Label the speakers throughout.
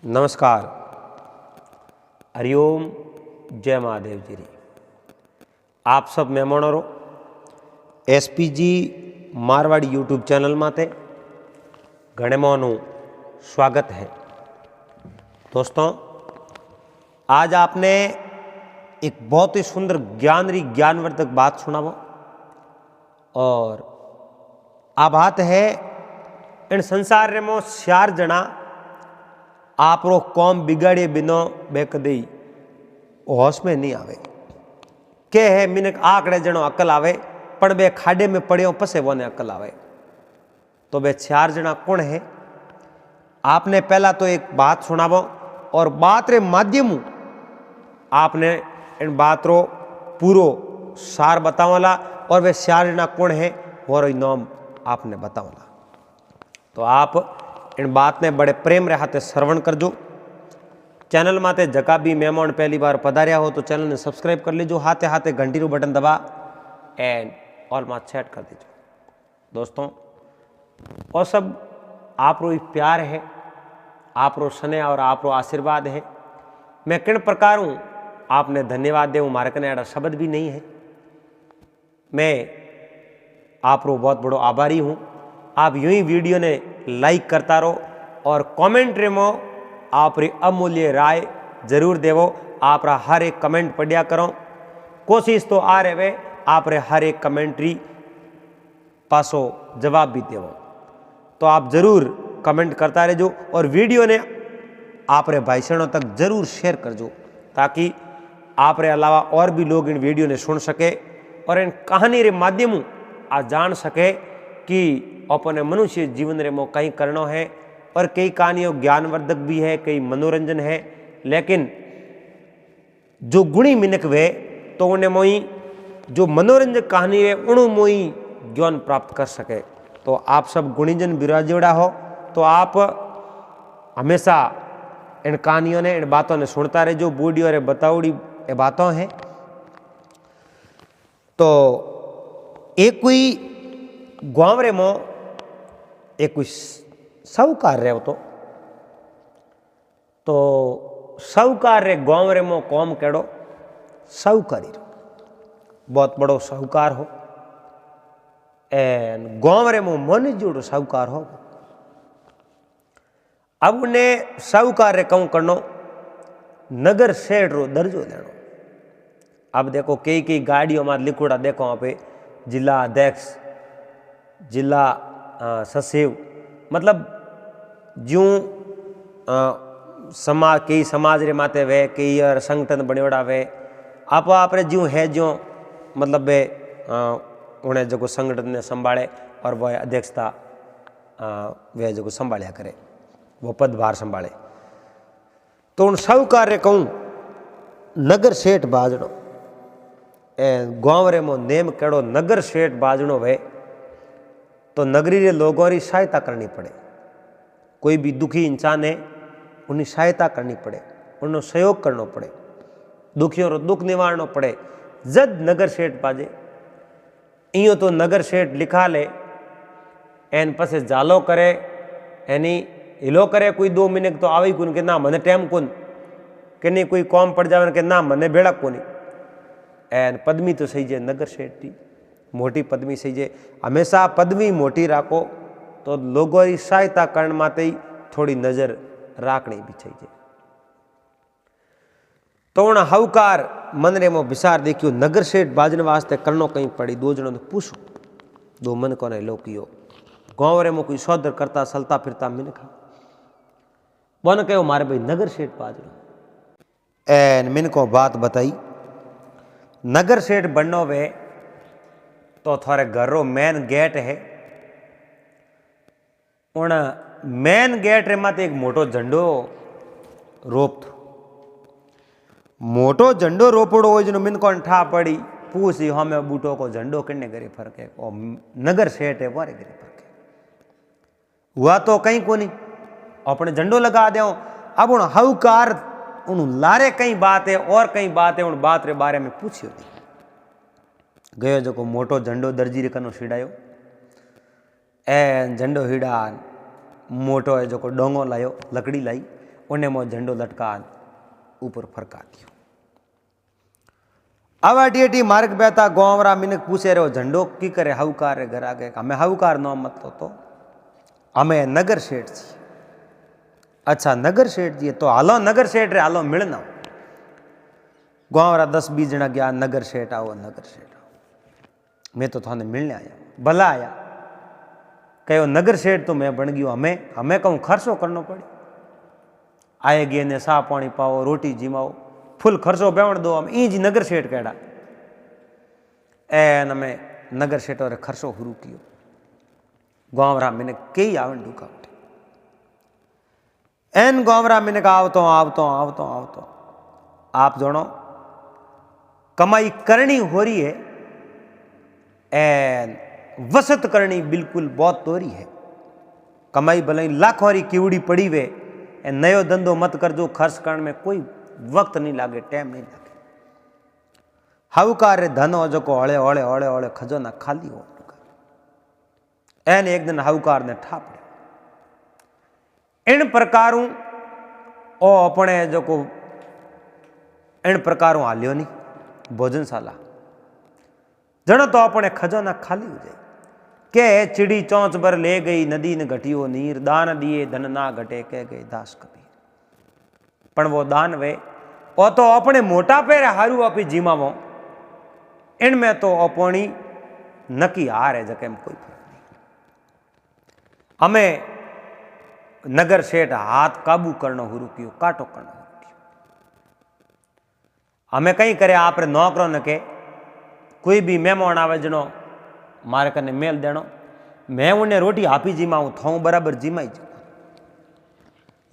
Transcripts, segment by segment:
Speaker 1: नमस्कार, हरिओम, जय महादेव जी। आप सब मेहमानों रो एसपीजी मारवाड़ी यूट्यूब चैनल माते घणे मोनु स्वागत है। दोस्तों, आज आपने एक बहुत ही सुंदर ज्ञानवर्धक बात सुनावो और आ बात है इन संसार रे मो 4 जना आपरो कौम बिगाड़े बिनो बे कदी होश में नहीं आवे। के है मिनक आकड़े जनो अकल आवे पण बे खाडे में पड़ियो पसे वो ने अकल आवे। तो बे 4 जना कौन है? आपने पहला तो एक बात सुनावो और बात रे माध्यम आपने इन बात रो पूरो सार बतावला और वे 4 जना कौन है वो रो नाम आपने बतावला। तो आप इन बात ने बड़े प्रेम रे हाथे श्रवण करजो। चैनल माते जका भी मेहमान पहली बार पधारिया हो तो चैनल ने सब्सक्राइब कर लीजो, हाथे हाथे घंटी रो बटन दबा एंड ऑल मा सेट कर दीजो। दोस्तों, और सब आप रो प्यार है, आप रो स्नेह और आप रो आशीर्वाद है। मैं किन प्रकार हूँ आपने धन्यवाद दे, मारे कने ऐसा शब्द भी नहीं है। मैं आप रो बहुत बड़ो आभारी हूँ। आप यूं ही वीडियो ने लाइक करता रहो और कमेंट रे मो आप री अमूल्य राय जरूर देवो। आप रा हर एक कमेंट पढ़िया करो। कोशिश तो आ रहे वे आप रे हर एक कमेंट्री पासो जवाब भी देवो। तो आप जरूर कमेंट करता रहो और वीडियो ने आप रे भाई बहनों तक जरूर शेयर करजो ताकि आप रे अलावा और भी लोग इन वीडियो ने सुन सके और इन कहानी रे माध्यम आ जान सके कि अपने मनुष्य जीवन रे मो कई करनो है। और कई कहानियों ज्ञानवर्धक भी है, कई मनोरंजन है, लेकिन जो गुणी मिनक वे तो उन्हें मोई जो मनोरंजक कहानी है उन्हों मोई ज्ञान प्राप्त कर सके। तो आप सब गुणीजन विराजेड़ा हो तो आप हमेशा इन कहानियों ने इन बातों ने सुनता रहे जो बूढ़ी और बताऊड़ी ये बातों हैं। तो एक कोई गांव रे मो एक कोई साहूकार रहे हो तो साहूकार रे गांव रे मो कौम केड़ो साहूकारी बहुत बड़ो साहूकार हो एन गांव रे मो मन जोड़ो साहूकार हो। अब उन्हें साहूकार रे कहूं करनो नगर सेठ रो दर्जो लेनो। अब देखो कई गाड़ियों में लिखोड़ा देखो वहाँ पे जिला अध्यक्ष, जिला सचिव, मतलब ज्यों समाज कई समाज रे माते वे कई संगठन बनेड़ा वे आप रे ज्यों है ज्यों मतलब वे उन्हें जो संगठन ने संभाले और वह अध्यक्षता वे जो संभालिया करे वो पदभार संभाले। तो उन साहूकार रे कहूँ नगर सेठ बाजनो गांव रे मो नेम केड़ो नगर सेठ बाजनो वे तो नगरी रे लोगों की सहायता करनी पड़े। कोई भी दुखी इंसान है उन्हें सहायता करनी पड़े, उन्हें सहयोग करना पड़े, दुखियों रो दुख निवारणो पड़े। जद नगर सेठ बाजे इं तो नगर सेठ लिखा ले एन पसे जालो करे एनी हिलो करे। कोई 2 मिनट तो आवी कुन के ना मने टाइम कुन के नहीं कोई कॉम पड़ जावे के ना मने बेड़ा कोनी एन पदमी तो सही जे नगर सेठ की मोटी पदवी सही जे। हमेशा पदवी मोटी राखो तो लोगों की सहायता करने माते ही थोड़ी नजर राखनी भी चाहिए। तो उन हाउकार मन रे मो विचार देखियो नगर सेठ बाजन वास्ते करनो कहीं पड़ी। 2 जनों ने पूछो 2 मन को ने लोकियो गांव रे मो कोई सौदर करता चलता फिरता मिनखा बन कहो मारे भाई नगर सेठ बाजनो एन मिन को बात बताई। नगर सेठ बननो वे तो थारे घर रो मेन गेट है उन मेन गेट रे माते एक मोटो झंडो रोप थो। मोटो झंडो रोपड़ो हो जनो मिन को ठा पड़ी पूछी हमें बूटो को झंडो किन्ने करे फरक है ओ नगर सेठ है वारे करे फरक है हुआ तो कहीं कोनी अपने झंडो लगा दे। अब उन हाउकार उन लारे कई बात है और कई बात है उन बात रे बारे में पूछियो गयो जो को मोटो झंडो दर्जी रे कनो छिड़ायो ए झंडो हिड़ा मोटो है जो को डोंगो लायो लकड़ी लाई उन्हें मो झंडो लटका ऊपर फरका दियो। अब अटी मार्ग बेता गांवरा मिनक पूछे रहो झंडो की करे हाउकार घर आगे हमें हाउकार नो मतलब तो हमें नगर सेठ जी। अच्छा नगर सेठ जी तो हालो नगर सेठ रे हालो मिलना। गांवरा 10-20 जना गया नगर सेठ आओ नगर सेठ आओ। मैं तो थाने मिलने आया भला आया कहो नगर सेठ तो मैं बन गयो हमें कहूँ खर्चो करना पड़े। आए गए ने सा पानी पाओ रोटी जिमाओ फुल खर्चो बेवण दो हम ई जी नगर सेठ कहड़ा एन हमें नगर सेठ और खर्चो शुरू कियो। गांवरा मैंने कई आवन डूका उठे एन गांवरा मैंने आवतो आप जानो कमाई करनी हो रही है एन वसत करनी बिल्कुल बहुत तोरी है। कमाई भले लाखों री कीवड़ी पड़ी वे नयो धंधो मत कर जो खर्च करने में कोई वक्त नहीं लागे टाइम नहीं लागे। हाउकार रे धन हो जो को हले हले हले हले खजाना खाली हो एन एक दिन हाउकार ने ठाप इन प्रकारों ओ अपने जो को इन प्रकारों हालियो नहीं भोजनशाला जनो तो अपने खजाना खाली हो जाए के चिड़ी चौंच भर ले गई नदी ने घटियो नीर दान दिए धन ना घटे कह गए दास कबीर। पण वो दान वे ओ तो अपने मोटा पैर हारू अपनी जीमावो इनमें तो अपनी नकी हार है जके में कोई फर्क नहीं। हमें नगर सेठ हाथ काबू करना शुरू कियो काटो करना शुरू कियो। हमें कहीं करे आप नौकरों ने के कोई भी मेहमान आवे जनो मारे कने मेल देनो मैं उन्हें रोटी आपी जीमाऊं थाऊं बराबर जीमाई जाऊं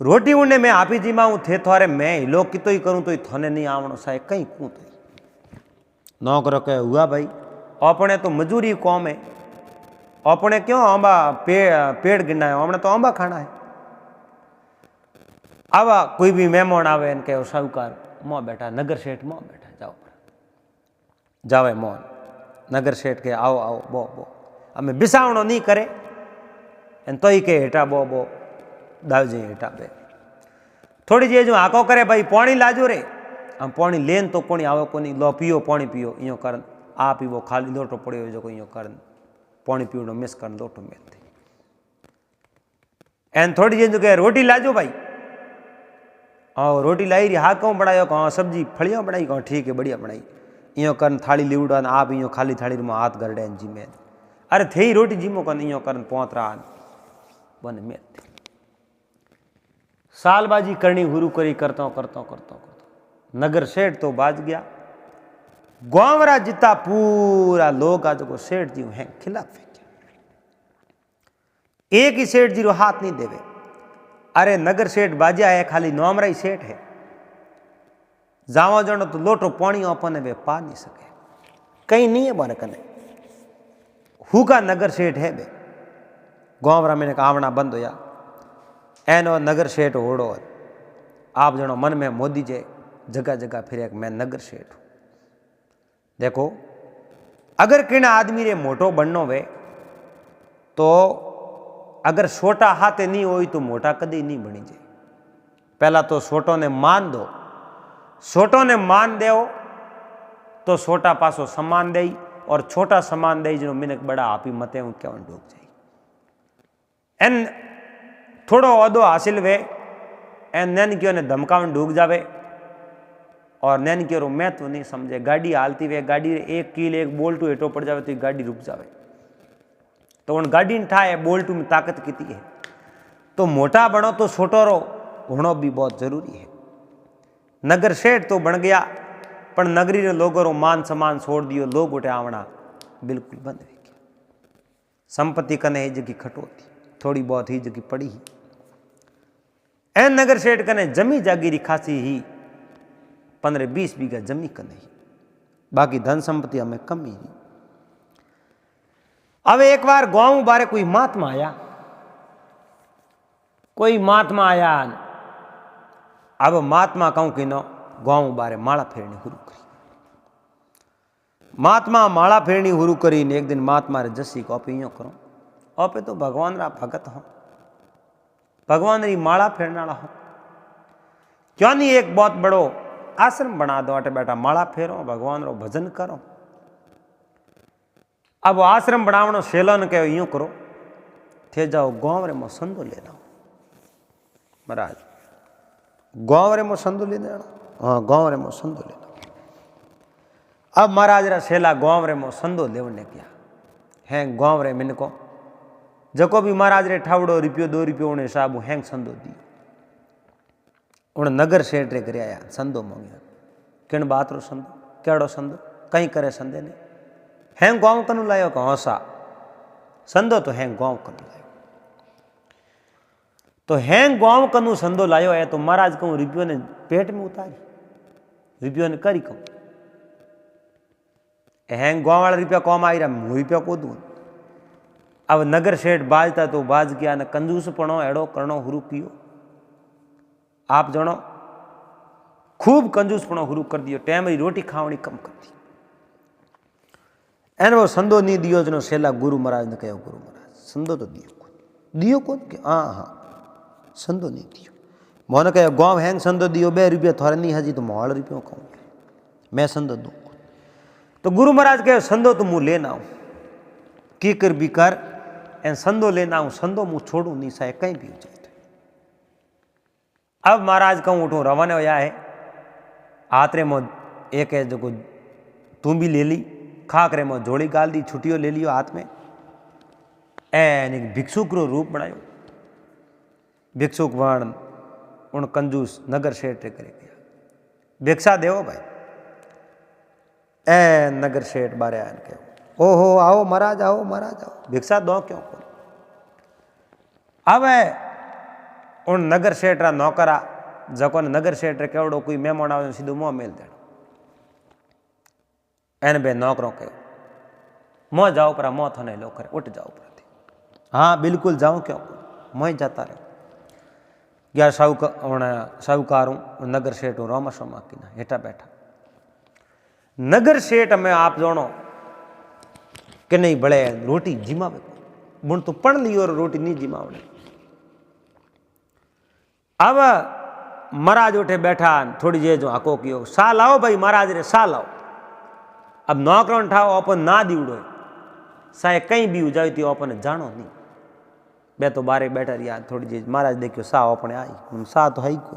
Speaker 1: रोटी उन्हें मैं आपी जीमाऊं थे थारे मैं हिलो की तो ही करूं तो ही थाने नहीं आवणो साहे कहीं कूं तो नौकर कहे हुआ भाई अपने तो मजूरी कौम है अपने क्यों आंबा पेड़ गिरना है हमने तो आंबा खाना है। आवा कोई भी मेहमान आवे इनके साहूकार मोह बैठा नगर सेठ मोह बैठा जाओ जावे मोहन नगर सेठ के आओ आओ बो हमें बिसावणो नहीं करे एन तो ही के हेठा बो दावजी हेठा बे थोड़ी जी जो हाको करे भाई पानी लाजो रे हम पानी लेन तो कोनी आवे कोनी लो पियो पानी पियो इयो कर आ पीवो खाली लोटो पड़ो जो इयो कर पानी पीवणो मिस कर लोटो मेलते एन थोड़ी जी जो के रोटी लाजो भाई आओ रोटी लाई रही हाँ कहूँ बनायो कहाँ सब्जी फलियों बनाई कहाँ ठीक है बढ़िया बनाई इं कर थाली लिवड़ा आप इं खाली थाली में हाथ गरडे जीमे अरे थे ही रोटी जीमो कन इं कर पोतरा बन मेलते सालबाजी करनी हुरू करी करता नगर सेठ तो बाज गया गांवरा जिता पूरा लोग आज को सेठ जी हैं खिलाफ फेंकिया एक ही सेठ जी रो हाथ नहीं देवे। अरे नगर सेठ बाजा है खाली नौमरा ही सेठ है जावा जनो तो लोटो पानी अपन वे पा नहीं सके कहीं नहीं है बारे कने हुका नगर सेठ है बे गांवरा मैंने आवना बंद होया एनो नगर सेठ ओढ़ो आप जनो मन में मोदी जे जगह जगह फिर मैं नगर सेठ हूं। देखो अगर किन आदमी रे मोटो बननो वे तो अगर छोटा हाथे नहीं हो तो मोटा कदी नहीं बनी जाए। पहला तो छोटों ने मान दो छोटों ने मान दो तो छोटा पासो सम्मान दे और छोटा सम्मान दे जो मिनक बड़ा आपी मते हूं क्या डूब जाए एन थोड़ो औदो हासिल वे एन नैन क्यों ने धमकावन डूब जावे और नैन क्यों मैं तो नहीं समझे गाड़ी हालती वे गाड़ी एक कील एक बोल्टू हेठो पड़ जावे तो गाड़ी रुक जावे तो उन गाड़ी ने ठाए बोल्टू में ताकत कितनी है तो मोटा बनो तो छोटो रो होना भी बहुत जरूरी है। नगर सेठ तो बन गया पर नगरी ने लोगों रो मान सम्मान छोड़ दियो लोग उठे आवना बिल्कुल बंद हो गया। संपत्ति कने ही जगी खटोती थोड़ी बहुत ही जगी पड़ी ही एन नगर सेठ कने जमी जागीरी खासी ही 15-20 बीघा जमी कने ही बाकी धन संपत्ति हमें कम ही। अब एक बार गांव बारे कोई महात्मा आया अब महात्मा कहूं कि नो गांव बारे माला फेरनी शुरू करी महात्मा माला फेरनी शुरू करी एक दिन महात्मा रे जसी को आप यो करो आप तो भगवान रा भगत हो भगवान री माला फेरने वाला हो क्यों नहीं एक बहुत बड़ो आश्रम बना दो, अटे बैठा माला फेरो, भगवान रो भजन करो। अब आश्रम बनावनो सेलो ने कहो यूं करो, थे जाओ गांव रे मो संदो ले आओ। महाराज गांव रे मो संदो ले आओ। हाँ गांव रे मो संदो ले आओ। अब महाराज रा सेला गांव रे मो संदो लेवने गया है। गांव रे मिनको जको भी महाराज रे ठावड़ो रुपयो 2 रुपयो उन्हें साबू हैंग संदो दी। उन नगर सेठ रे करे आया संदो मांगया। किन बात रो संदो, केड़ो संदो, कहीं करे संदे ने हैंग गांव कनु लायो का हौसा संदो तो हैंग गांव कनु लायो। तो हैंग गांव कनु संदो लायो है तो महाराज कहूं रुपयो ने पेट में उतारी, रुपयो ने करी कहूं हैंग गांव वाला रुपया कौम आई रहा, रुपया को दूं। अब नगर सेठ बाजता तो बाज गया न कंजूस पणो एड़ो करणो हुरु कियो। आप जणो खूब कंजूस पणो हुरु कर दियो, टाइम री रोटी खावणी कम कर दी। एन वो संदो नहीं दियो जनो सेला गुरु महाराज ने कहो गुरु महाराज संदो तो दियो कौन के हाँ हाँ संदो नहीं दियो। मोने कहो गांव हैंग संदो दियो 2 रुपया थोड़े नहीं हजी तो मोड़ रुपयों कहूँ मैं संदो दूँ। तो गुरु महाराज कहो संदो तो मुँह लेना आऊँ की कर भी कर एन संदो लेना आऊँ, संदो मुँह छोड़ू नहीं साहे कहीं भी हो जाए। अब महाराज कहूँ उठो रवाना होया है आतरे मो एक है जो तू भी ले ली खाकरे मो झोली गाल दी, छुट्टियों ले लियो हाथ में। एन एक भिक्षुक रो रूप बनायो। भिक्षुक वर्ण उन कंजूस नगर सेठ करे गया भिक्षा देवो भाई। ए नगर सेठ बारे आन के ओहो आओ महाराज आओ महाराज आओ भिक्षा दो क्यों को। अब उन नगर सेठ रा नौकरा जको नगर सेठ रे केवड़ो कोई मेहमान आवे सीधो मुंह मेल दे। एन बे नौकरों के मो जाओ पर मो थने लो करे उठ जाओ पर। हाँ बिल्कुल जाऊं क्यों मैं जाता रहे या साहूकार हूँ नगर सेठ हूँ रोमा सोमा की ना हेठा बैठा। नगर सेठ में आप जानो कि नहीं बड़े रोटी जिमावे बुण तो पढ़ ली और रोटी नहीं जिमावने। अब महाराज उठे बैठा थोड़ी देर जो हको कियो सा लाओ भाई महाराज रे सा लाओ। अब नौकरों ठाओ अपन ना दीवड़ो साहे कहीं भी जाए तो अपन जानो नहीं। मैं तो बारे बैठा रहा थोड़ी देर महाराज देखियो सा अपने आई सा तो है ही को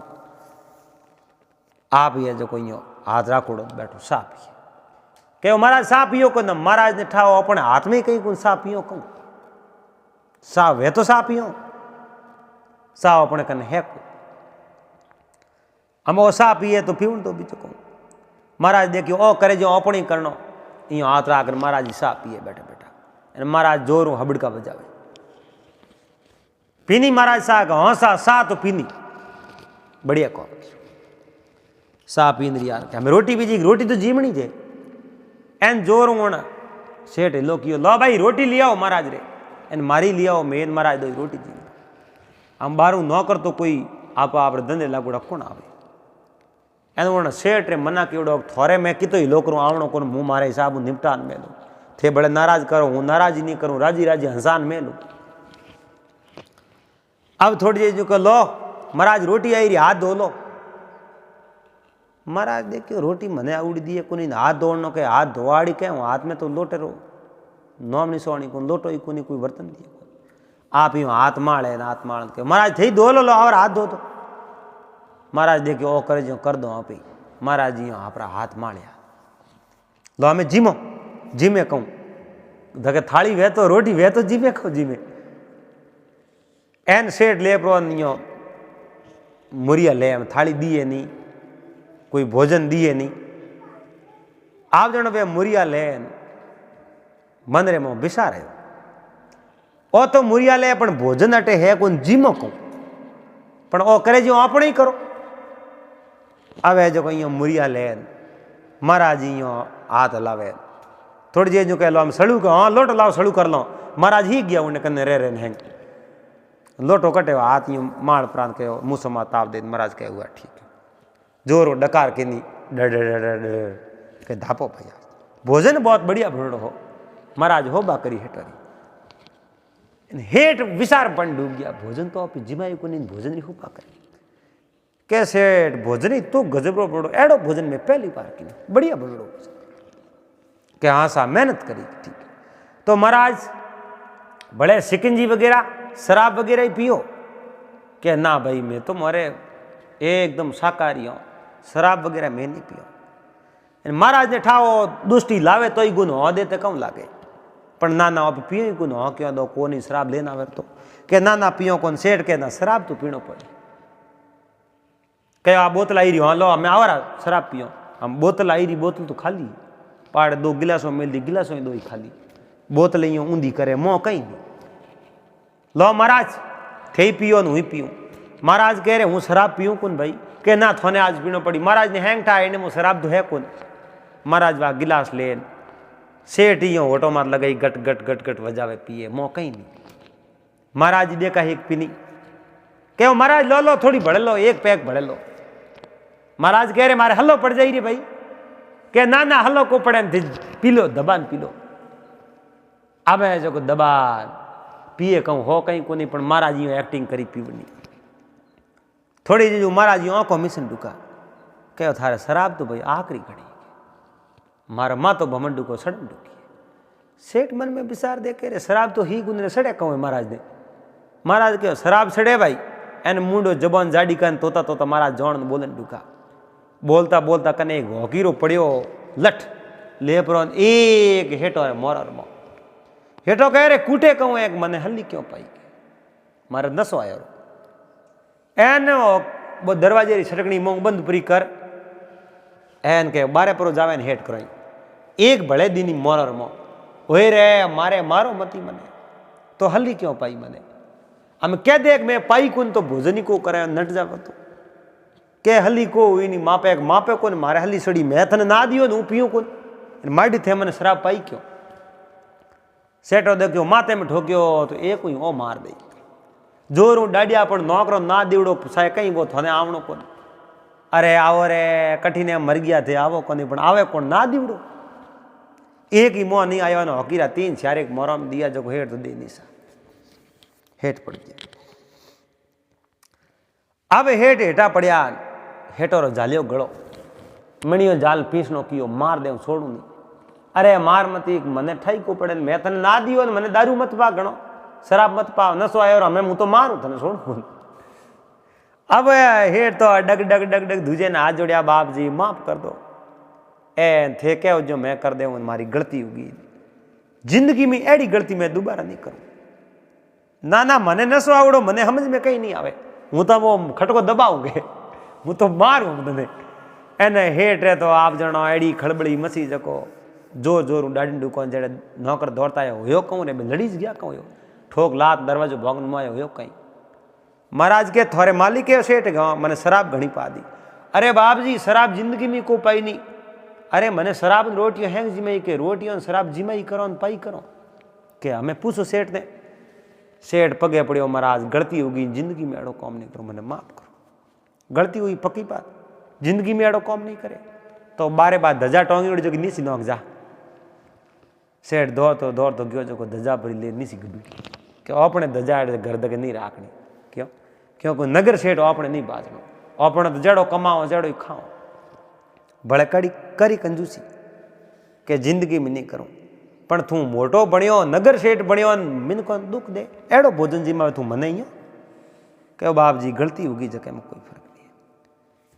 Speaker 1: आप ये जो कोई हाथ राखोड़ो बैठो सा पिए कहो महाराज सा पियो को न महाराज ने ठाओ अपने हाथ में कहीं को सा पियो कहूँ सा वे तो सा पियो सा अपने कन है को हम वो सा पिए तो पीवण तो भी कहूँ। महाराज देखियो ओ करे जो अपनी करनो यो हाथ राख महाराज सा पिए बैठा बैठा महाराज जोरू हबड़का बजावे पीनी महाराज सा हाँ सा तो पीनी बढ़िया कहो सा पीन रही यार हमें रोटी बीजी रोटी तो जीवनी जे एन जोर होना सेठ लो कियो लो भाई रोटी लियाओ महाराज रे एन मारी लियाओ मेन महाराज दो रोटी जी हम बारू नौकर तो कोई आप धंधे लागूड़ा कौन आवे एन वो सेठ रे मना कियो थोड़े मैं कितो ही लोकरू आवणो कोन मुँह मारे हिसाब निपटान में लूँ थे बड़े नाराज करो हूँ नाराज नहीं करूँ राजी राजी हंसान में लूँ। अब थोड़ी देर जो कह लो महाराज रोटी आई रही हाथ धो लो। महाराज देखियो रोटी मने आवड़ी दिए को नहीं हाथ धोनो के हाथ धोवाड़ी के हाथ में तो लोटे रो नोम नहीं सोनी को लोटो ही कोनी कोई बर्तन दिए आप यूँ हाथ माले हाथ माल के महाराज थे धो लो और हाथ धो दो। महाराज देखियो ओ करे जो कर दो आप ही महाराज जी आप हाथ मालिया लो हमें जिमो जिमे कहूँ धके थाली वे तो रोटी वे तो जिमे कहूँ जिमे एन सेठ ले प्रो मुरिया ले थाली दिए नहीं कोई भोजन दिए नहीं आप जनो वे मुरिया ले मंदरे में बिसा रहे ओ तो मुरिया ले पण भोजन अटे है कोई जीमो कहूँ पण ओ करे जो अपने ही करो। अब जो अँ मुरिया ले महाराज यो हाथ हलावे थोड़ी देर जो कह लो हम सड़ू को हाँ लोटो लाओ सड़ू कर लो महाराज ही गया उन्हें कन्ने रह हैंग लोटो कटे हाथ यूँ माड़ प्रांत के मुँह समा ताप दे महाराज कह हुआ ठीक है जोरो डकार के नहीं के धापो भैया भोजन बहुत बढ़िया भूणो हो महाराज हो बाकरी हेटरी हेठ विसार बन डूब गया भोजन तो आप जिमाई को नहीं भोजन ही हो बाकरी के सेठ भोजन ही तो गजबरो बड़ो एड़ो भोजन में पहली बार की बढ़िया बड़ो के हाँ साहब मेहनत करी ठीक है। तो महाराज बड़े शिकंजी वगैरह शराब वगैरह ही पियो के ना भाई मैं तो मारे एकदम शाकाहारी हूँ शराब वगैरह मैं नहीं पियो। महाराज ने ठाओ दुष्टि लावे तो ही गुण हो देते कम लागे पर ना ना अब पियो गुण हो क्यों दो को नहीं शराब लेना वे तो के ना पियो कौन सेठ के ना शराब तो पीनो पड़े कहो आ बोतल आई रही हाँ लो मैं आवारा शराब पियो हम बोतल आई रही बोतल तो खाली पाड़ 2 गिलासों मिल दी गिलासों 2 ही खाली बोतल यूँ ऊंधी करे मोह कहीं नहीं लो महाराज थे पियो न हुई पीऊँ महाराज कह रहे हूँ शराब पीऊँ कौन भाई के ना थोने आज पीनो पड़ी महाराज ने हैंग ठा इन्हें शराब तो है कौन महाराज वाह गिलास लेन सेठ ही होटो मार लगाई गट गट गट गट वजावे पिए मोह कहीं नहीं महाराज देखा एक पीनी कहो महाराज लो लो थोड़ी भड़े लो एक पैक भड़े लो महाराज कह रहे मारे हल्लो पड़ जाई रे भाई के ना हल्लो को पड़े पी लो दबान पी लो अब जो दबान पिए कहूँ हो कहीं को नहीं पर महाराज यूँ एक्टिंग करी पीवनी थोड़ी जी जो महाराज यूँ आंखों मिशन डुका कहो थारे शराब तो भाई आखिरी घड़ी मारा माँ तो भमन डुको सड़न डुकी सेठ मन में विचार दे के रे शराब तो ही गुंदने सड़े कहूँ महाराज ने महाराज कहो शराब सड़े भाई एन मुंडो जबान जाडी कान तोता तोता महाराज जौन बोलन डुका बोलता बोलता कने एक होकीरो पड़ियो लठ लेपरो एक हेटो है मोरर मो हेटो कह रे कूटे कहूँ एक मने हल्ली क्यों पाई मारे नसो आयो एन वो दरवाजे री छटकनी मोंग बंद पूरी कर एन के बारे परो जावे ने हेट करो एक भले दिन मोरर मो ओए रे मारे मारो मती मने तो हल्ली क्यों पाई मने हम कह देख मैं पाई कौन तो भोजनी को करे नट जावे तो के हली को हुई नहीं मापे को मारे हली सड़ी मैं थने ना दियो हूँ पीऊँ कौन माड़ी थे मैंने शराब पाई क्यों सेठो देखो माथे में ठोक्यो तो एक हुई ओ मार दई जोर हूँ डाडिया पर नौकरो ना दीवड़ो साए कहीं वो थने आवणो कौन अरे आओ रे कठिने मर गया थे आवो कोनी पण आवे कौन ना दीवड़ो एक ही मोह नहीं आयो हकीरा 3-4 एक मोरा में दिया जो हेठ तो दे नहीं सा हेठ पड़ गया अब हेठ हेठा पड़िया हेठोरो जालियो गड़ो मणियो जाल पीसनो कियो मार दे छोड़ू नहीं अरे मार मती मने ठाई को पड़े मैं तने ना दियो ने मने दारू मत पा गणो शराब मत पा नसो आयो हमें मुँ तो मारू तने छोड़ू अब हेठ तो डग डग डग डग दूजे ने हाथ जोड़िया बाप जी माफ कर दो ए थे क्या जो मैं कर दे मारी गलती होगी जिंदगी में एड़ी गलती मैं दोबारा नहीं करूं ना मने नसो आवड़ो मने समझ में कहीं नहीं आवे हूँ तो वो खटको दबाऊंगे हूँ तो मारू तने एने हेठ रे तो आप जणो एड़ी खड़बड़ी मसी जको जोर जोर डाडी डुको जड़े नौकर दौड़ता है हो कहूँ रे लड़ी गया कहूँ ठोक लात दरवाजो भोगन मायो हो कहीं महाराज के थोड़े मालिक है सेठ गवा मैंने शराब घनी पा दी अरे बाप जी शराब जिंदगी में को पाई नहीं अरे मैंने शराब रोटियों हैंग जिमाई के रोटियों शराब जिमाई करो पाई करो के हमें पूछो सेठ ने सेठ पगे पड़ियो महाराज गलती होगी जिंदगी में एड़ो काम नहीं करो मैंने माफ करो गलती हुई पक्की बात जिंदगी में एड़ो काम नहीं करे तो बारे बाद धजा टोंगी उड़ी जो कि नीसी नौक जा सेठ दौड़ तो गयो जो धजा भरी ले नीसी गड्ढू कि अपने धजा घर दगे नहीं राखनी क्यों क्योंकि नगर सेठ अपने नहीं बाजनो अपने तो जड़ो कमाओ जड़ो खाओ भले करी कंजूसी के जिंदगी में नहीं करूं पण तू मोटो बणियो नगर सेठ बणियो मिन को दुख दे एड़ो भोजन जी में तू मने ही कहो बाप जी गलती होगी जके में कोई फर्क नहीं है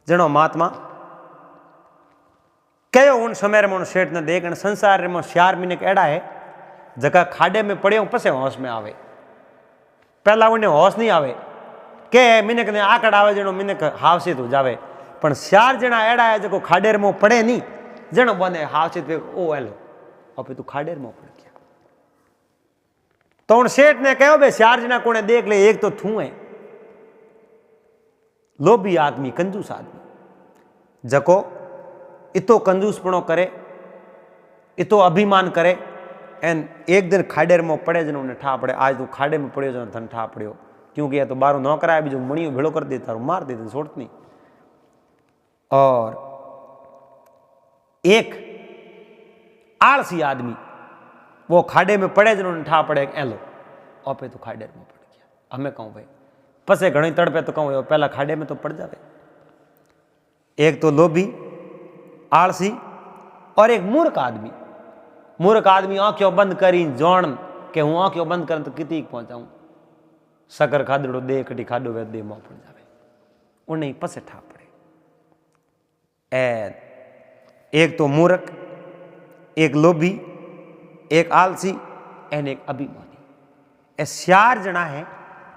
Speaker 1: जनो महात्मा कहो उन समय में सेठ ने देख संसार में 4 मिनट एड़ा है जका खाडे में पड़े पसे होश में आवे पहला उन्हें होश नहीं आवे के मिनक ने आकड़ आवे जनो मिनक हावसित हो जावे पण 4 जना एड़ा है जो खाडेर में पड़े नहीं जनो बने हावसित ओ हेलो अब तू खाडेर में पड़ गया तो उन सेठ ने कहो भाई 4 जना कोने देख ले एक तो थू है लोभी आदमी कंजूस आदमी जको इतो कंजूसपणो करे इतो अभिमान करे एन एक दिन खाडेर में पड़े जन उन्हें ठा पड़े आज तू खाडे में पड़े जन थन ठा पड़ो क्योंकि यह तो बारो नौकर आया बीजो मणियो भेड़ो कर देता मार देते छोड़त नहीं और एक आलसी आदमी वो खाडे में पड़े जन उन्हें ठा पड़े एलो आपे तो खाडेर में पड़ गया हमें कहूँ भाई पसे घणी तड़पे तो कहूँ पहला खाडे में तो पड़ जावे एक तो लोभी, आलसी और एक मूर्ख आदमी। मूर्ख आदमी आंखों बंद करी जोण के हूँ आंखों बंद कर तो कितनी पहुंचाऊं, सकर खादड़ो दे कटी खाडो वे दे मोह पड़ जावे, उन्हें पसे ठा पड़े। एक तो मूर्ख, एक लोभी, एक आलसी एन एक अभिमानी। ए 4 जना है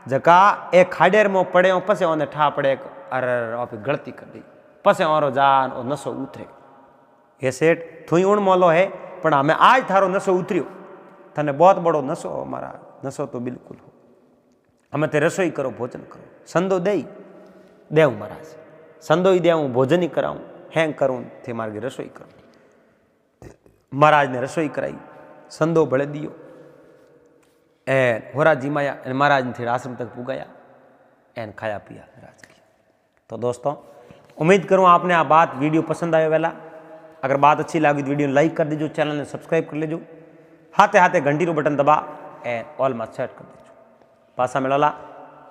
Speaker 1: जका एक खाडेर में पड़े पसे ओने ठा पड़े अरे आप गलती कर दी पसे और जान और नशो उतरे। ये सेठ थुई उण मोलो है पण हमें आज थारो नशो उतरियो, तने बहुत बड़ो नशो हमारा नशो तो बिल्कुल हो। हमें ते रसोई करो, भोजन करो, संदो दई देव महाराज, संदो ही देव, भोजन ही कराऊं, हैंग करूं थे मार्गे रसोई करूं। महाराज ने रसोई कराई, संदो भले दियो ए होरा जिमाया, महाराज ने थे आश्रम तक पुगाया एन खाया पिया राज की। तो दोस्तों उम्मीद करूं आपने आ बात वीडियो पसंद आयो वेला। अगर बात अच्छी लगी तो वीडियो लाइक कर दीजिए, चैनल ने सब्सक्राइब कर लीजिए, हाथे हाथे घंटी रो बटन दबा एन ऑल में सेट कर दीजिए। पासा मिला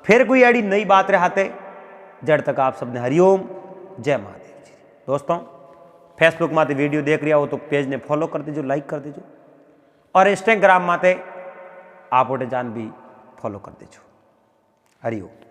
Speaker 1: फिर कोई एडी नई बात रहाते, जड़ तक आप सबने हरिओम जय महादेव जी। दोस्तों फेसबुक माते वीडियो देख रहा हो तो पेज ने फॉलो कर दीजिए, लाइक कर दीजिए, और इंस्टाग्राम माते आप जान भी फॉलो कर दीजिए। हरिओम।